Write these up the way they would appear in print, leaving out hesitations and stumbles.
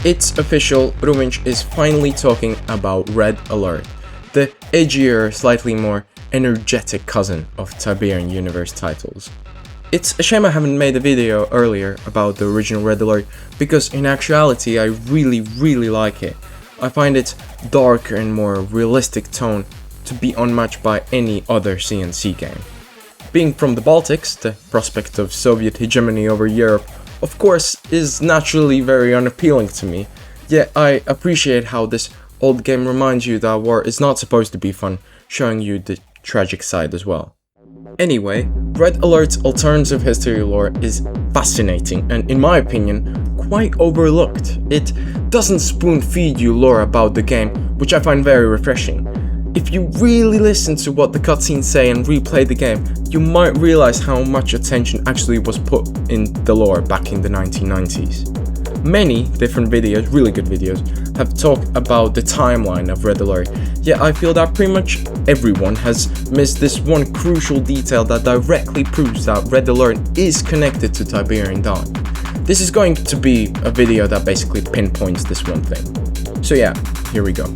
It's official, Ruminch is finally talking about Red Alert, the edgier, slightly more energetic cousin of Tiberian Universe titles. It's a shame I haven't made a video earlier about the original Red Alert, because in actuality I really like it. I find its darker and more realistic tone to be unmatched by any other CNC game. Being from the Baltics, the prospect of Soviet hegemony over Europe of course is naturally very unappealing to me, yet I appreciate how this old game reminds you that war is not supposed to be fun, showing you the tragic side as well. Anyway, Red Alert's alternative history lore is fascinating and, in my opinion, quite overlooked. It doesn't spoon-feed you lore about the game, which I find very refreshing. If you really listen to what the cutscenes say and replay the game, you might realize how much attention actually was put in the lore back in the 1990s. Many different videos, really good videos, have talked about the timeline of Red Alert, yet I feel that pretty much everyone has missed this one crucial detail that directly proves that Red Alert is connected to Tiberian Dawn. This is going to be a video that basically pinpoints this one thing. So yeah, here we go.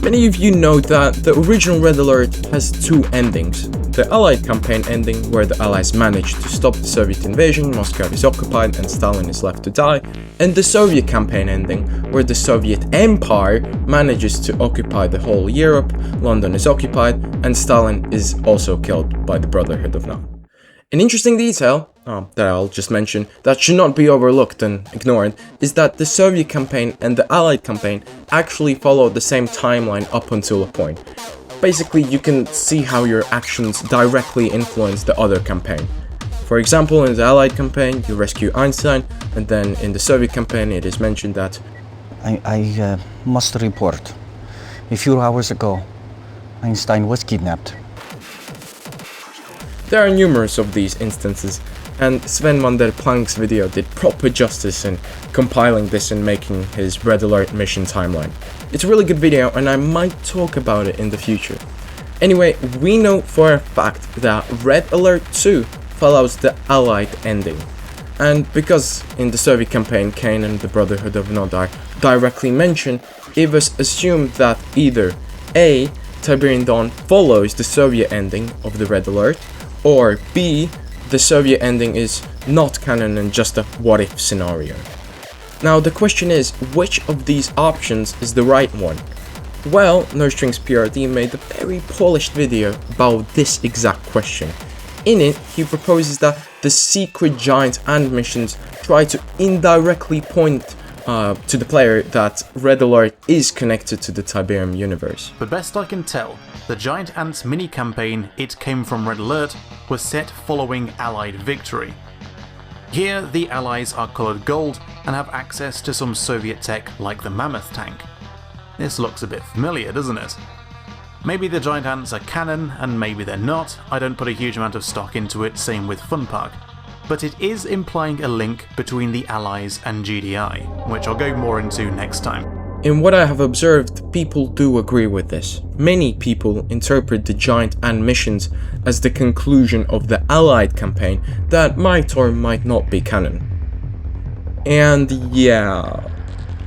Many of you know that the original Red Alert has two endings. The Allied campaign ending, where the Allies managed to stop the Soviet invasion, Moscow is occupied and Stalin is left to die, and the Soviet campaign ending, where the Soviet Empire manages to occupy the whole Europe, London is occupied, and Stalin is also killed by the Brotherhood of Man. An interesting detail, that I'll just mention, that should not be overlooked and ignored, is that the Soviet campaign and the Allied campaign actually follow the same timeline up until a point. Basically, you can see how your actions directly influence the other campaign. For example, in the Allied campaign, you rescue Einstein, and then in the Soviet campaign it is mentioned that I must report. A few hours ago, Einstein was kidnapped. There are numerous of these instances, and Sven van der Plank's video did proper justice in compiling this and making his Red Alert mission timeline. It's a really good video and I might talk about it in the future. Anyway, we know for a fact that Red Alert 2 follows the Allied ending. And because in the Soviet campaign Kane and the Brotherhood of Man are directly mentioned, it was assumed that either A. Tiberian Dawn follows the Soviet ending of the Red Alert, or B. the Soviet ending is not canon and just a what-if scenario. Now the question is, which of these options is the right one? Well, No Strings PRD made a very polished video about this exact question. In it, he proposes that the secret giant ant missions try to indirectly point to the player that Red Alert is connected to the Tiberium universe. But best I can tell, the Giant Ants mini-campaign It Came From Red Alert was set following Allied victory. Here, the Allies are coloured gold and have access to some Soviet tech like the Mammoth tank. This looks a bit familiar, doesn't it? Maybe the Giant Ants are canon, and maybe they're not. I don't put a huge amount of stock into it, same with Fun Park. But it is implying a link between the Allies and GDI, which I'll go more into next time. In what I have observed, people do agree with this. Many people interpret the Giant Ant missions as the conclusion of the Allied campaign that might or might not be canon. And yeah,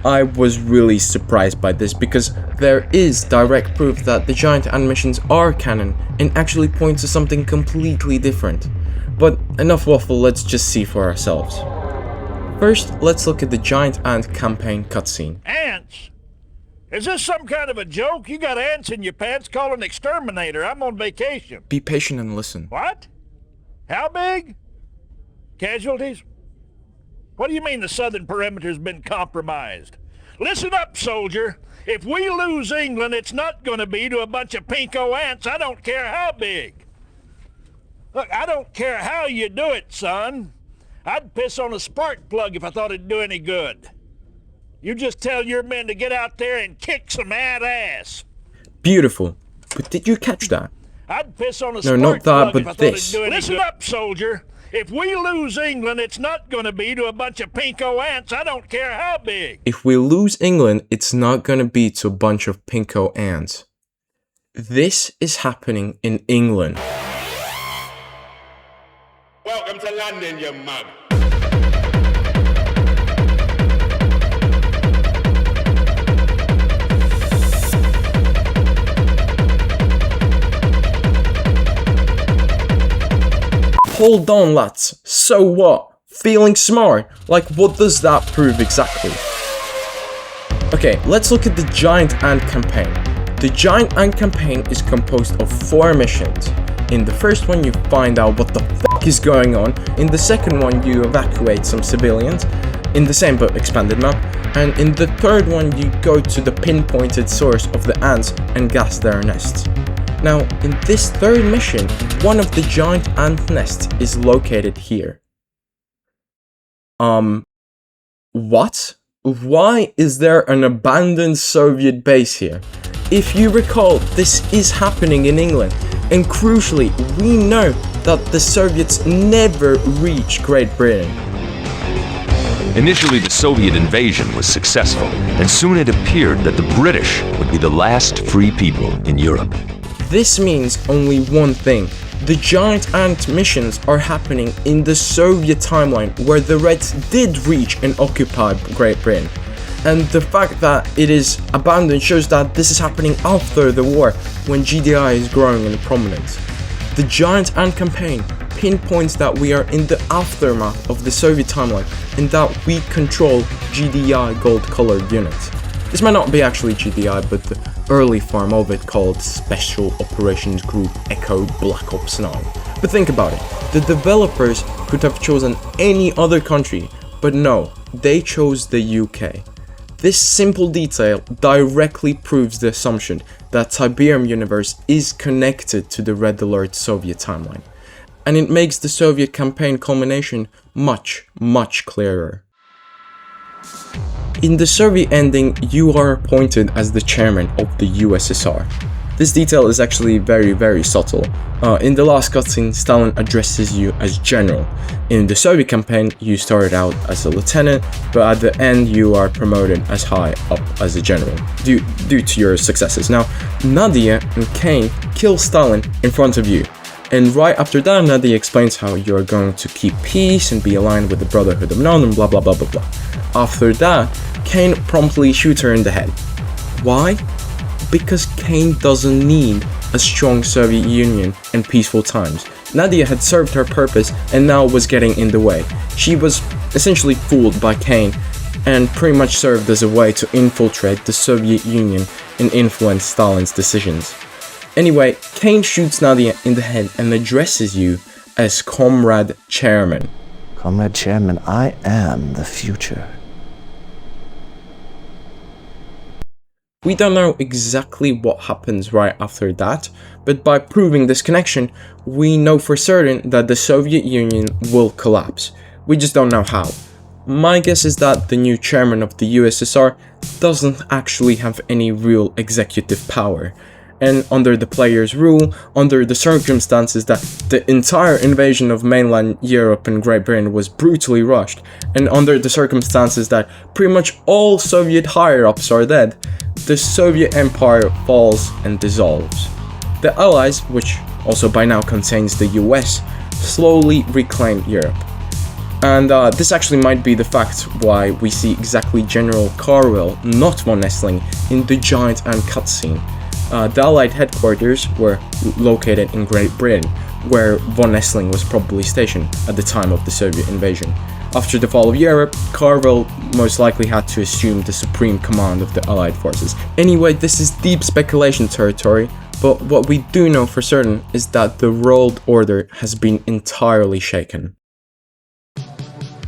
I was really surprised by this because there is direct proof that the Giant Ant missions are canon and actually point to something completely different. But enough waffle, let's just see for ourselves. First, let's look at the Giant Ant campaign cutscene. Ants? Is this some kind of a joke? You got ants in your pants? Call an exterminator. I'm on vacation. Be patient and listen. What? How big? Casualties? What do you mean the southern perimeter's been compromised? Listen up, soldier. If we lose England, it's not going to be to a bunch of pinko ants. I don't care how big. Look, I don't care how you do it, son. I'd piss on a spark plug if I thought it'd do any good. You just tell your men to get out there and kick some ant ass. Beautiful. But did you catch that? I'd piss on a No, not that, but this. Listen up, soldier. If we lose England, it's not going to be to a bunch of pinko ants. I don't care how big. If we lose England, it's not going to be to a bunch of pinko ants. This is happening in England. Welcome to London, you mug. hold on lads, so what? Feeling smart? Like what does that prove exactly? Okay, let's look at the Giant Ant campaign. The Giant Ant campaign is composed of 4 missions. In the first one you find out what the fuck is going on, in the second one you evacuate some civilians, in the same but expanded map, and in the third one you go to the pinpointed source of the ants and gas their nests. Now, in this third mission, one of the giant ant nests is located here. What? Why is there an abandoned Soviet base here? If you recall, this is happening in England, and crucially, we know that the Soviets never reached Great Britain. Initially, the Soviet invasion was successful, and soon it appeared that the British would be the last free people in Europe. This means only one thing. The Giant Ant missions are happening in the Soviet timeline where the Reds did reach and occupy Great Britain. And the fact that it is abandoned shows that this is happening after the war, when GDI is growing in prominence. The Giant Ant campaign pinpoints that we are in the aftermath of the Soviet timeline and that we control GDI gold-colored units. This might not be actually GDI, but the early form of it called Special Operations Group Echo Black Ops 9. But think about it, the developers could have chosen any other country, but no, they chose the UK. This simple detail directly proves the assumption that Tiberium universe is connected to the Red Alert Soviet timeline, and it makes the Soviet campaign culmination much, much clearer. In the Soviet ending, you are appointed as the chairman of the USSR. This detail is actually very subtle. In the last cutscene, Stalin addresses you as general. In the Soviet campaign, you started out as a lieutenant, but at the end you are promoted as high up as a general, due to your successes. Now, Nadia and Kane kill Stalin in front of you. And right after that, Nadia explains how you're going to keep peace and be aligned with the Brotherhood of None and blah blah blah blah blah. After that, Kane promptly shoots her in the head. Why? Because Kane doesn't need a strong Soviet Union and peaceful times. Nadia had served her purpose and now was getting in the way. She was essentially fooled by Kane and pretty much served as a way to infiltrate the Soviet Union and influence Stalin's decisions. Anyway, Kane shoots Nadia in the head and addresses you as Comrade Chairman. Comrade Chairman, I am the future. We don't know exactly what happens right after that, but by proving this connection, we know for certain that the Soviet Union will collapse. We just don't know how. My guess is that the new chairman of the USSR doesn't actually have any real executive power. And under the player's rule, under the circumstances that the entire invasion of mainland Europe and Great Britain was brutally rushed, and under the circumstances that pretty much all Soviet higher-ups are dead, the Soviet Empire falls and dissolves. The Allies, which also by now contains the US, slowly reclaim Europe. And this actually might be the fact why we see exactly General Carwell, not von Essling, in the Giant Ant cutscene. The Allied headquarters were located in Great Britain, where von Essling was probably stationed at the time of the Soviet invasion. After the fall of Europe, Carwell most likely had to assume the supreme command of the Allied forces. Anyway, this is deep speculation territory, but what we do know for certain is that the world order has been entirely shaken.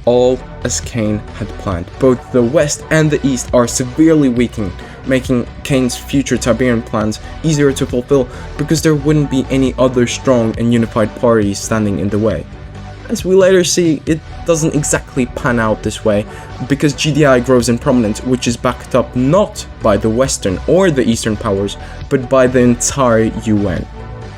All as Kane had planned. Both the West and the East are severely weakened, making Kane's future Tiberian plans easier to fulfill because there wouldn't be any other strong and unified parties standing in the way. As we later see, it doesn't exactly pan out this way, because GDI grows in prominence, which is backed up not by the Western or the Eastern powers, but by the entire UN.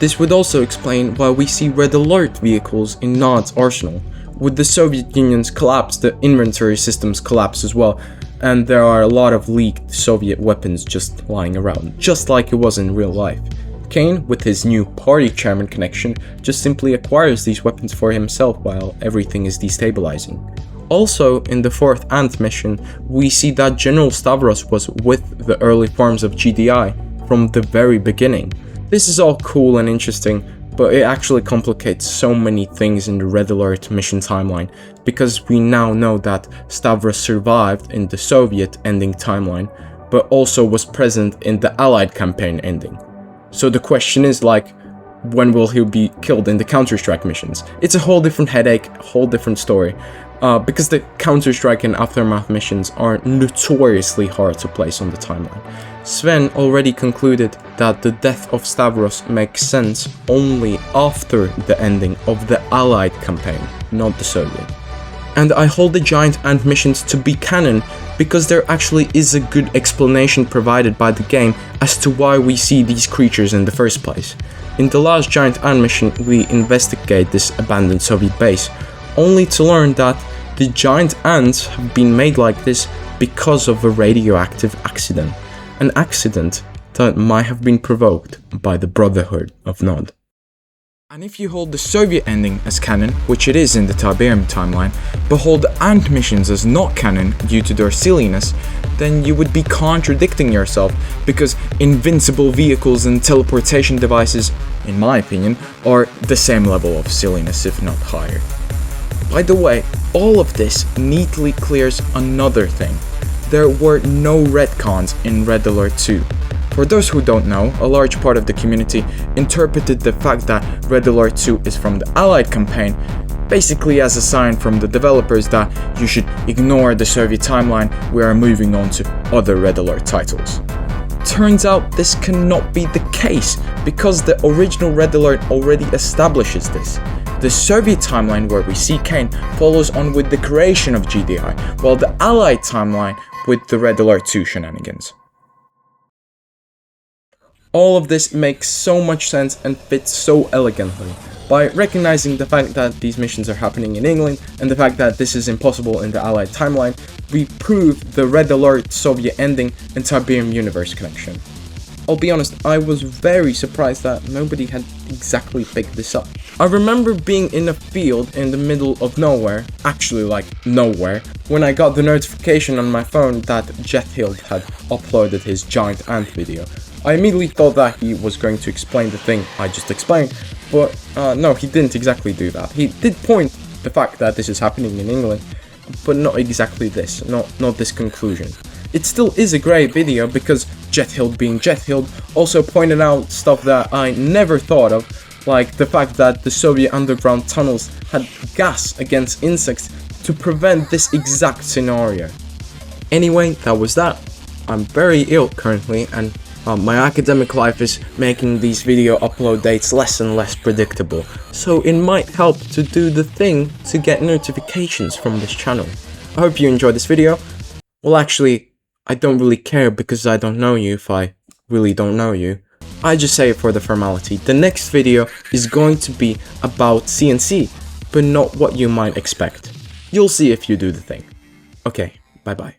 This would also explain why we see Red Alert vehicles in Nod's arsenal. With the Soviet Union's collapse, the inventory systems collapse as well, and there are a lot of leaked Soviet weapons just lying around, just like it was in real life. Kane, with his new party chairman connection, just simply acquires these weapons for himself while everything is destabilizing. Also, in the 4th Ant mission, we see that General Stavros was with the early forms of GDI from the very beginning. This is all cool and interesting, but it actually complicates so many things in the Red Alert mission timeline, because we now know that Stavros survived in the Soviet ending timeline, but also was present in the Allied campaign ending. So the question is, like, when will he be killed in the Counter-Strike missions? It's a whole different headache, a whole different story, because the Counter-Strike and Aftermath missions are notoriously hard to place on the timeline. Sven already concluded that the death of Stavros makes sense only after the ending of the Allied campaign, not the Soviet. And I hold the Giant Ant missions to be canon because there actually is a good explanation provided by the game as to why we see these creatures in the first place. In the last Giant Ant mission, we investigate this abandoned Soviet base, only to learn that the giant ants have been made like this because of a radioactive accident. An accident that might have been provoked by the Brotherhood of Nod. And if you hold the Soviet ending as canon, which it is in the Tiberium timeline, but hold the Ant missions as not canon due to their silliness, then you would be contradicting yourself, because invincible vehicles and teleportation devices, in my opinion, are the same level of silliness, if not higher. By the way, all of this neatly clears another thing. There were no retcons in Red Alert 2. For those who don't know, a large part of the community interpreted the fact that Red Alert 2 is from the Allied campaign basically as a sign from the developers that you should ignore the Soviet timeline, we are moving on to other Red Alert titles. Turns out this cannot be the case, because the original Red Alert already establishes this. The Soviet timeline where we see Kane follows on with the creation of GDI, while the Allied timeline with the Red Alert 2 shenanigans. All of this makes so much sense and fits so elegantly. By recognizing the fact that these missions are happening in England and the fact that this is impossible in the Allied timeline, we prove the Red Alert Soviet ending and Tiberium universe connection. I'll be honest, I was very surprised that nobody had exactly picked this up. I remember being in a field in the middle of nowhere, actually like nowhere, when I got the notification on my phone that Jethild had uploaded his giant ant video. I immediately thought that he was going to explain the thing I just explained, but no, he didn't exactly do that. He did point the fact that this is happening in England, but not exactly this, not this conclusion. It still is a great video because Jethild being Jethild also pointed out stuff that I never thought of, like the fact that the Soviet underground tunnels had gas against insects to prevent this exact scenario. Anyway, that was that. I'm very ill currently, and my academic life is making these video upload dates less and less predictable, so it might help to do the thing to get notifications from this channel. I hope you enjoyed this video. Well, actually, I don't really care because I don't know you if I really don't know you. I just say it for the formality. The next video is going to be about CNC, but not what you might expect. You'll see if you do the thing. Okay, bye bye.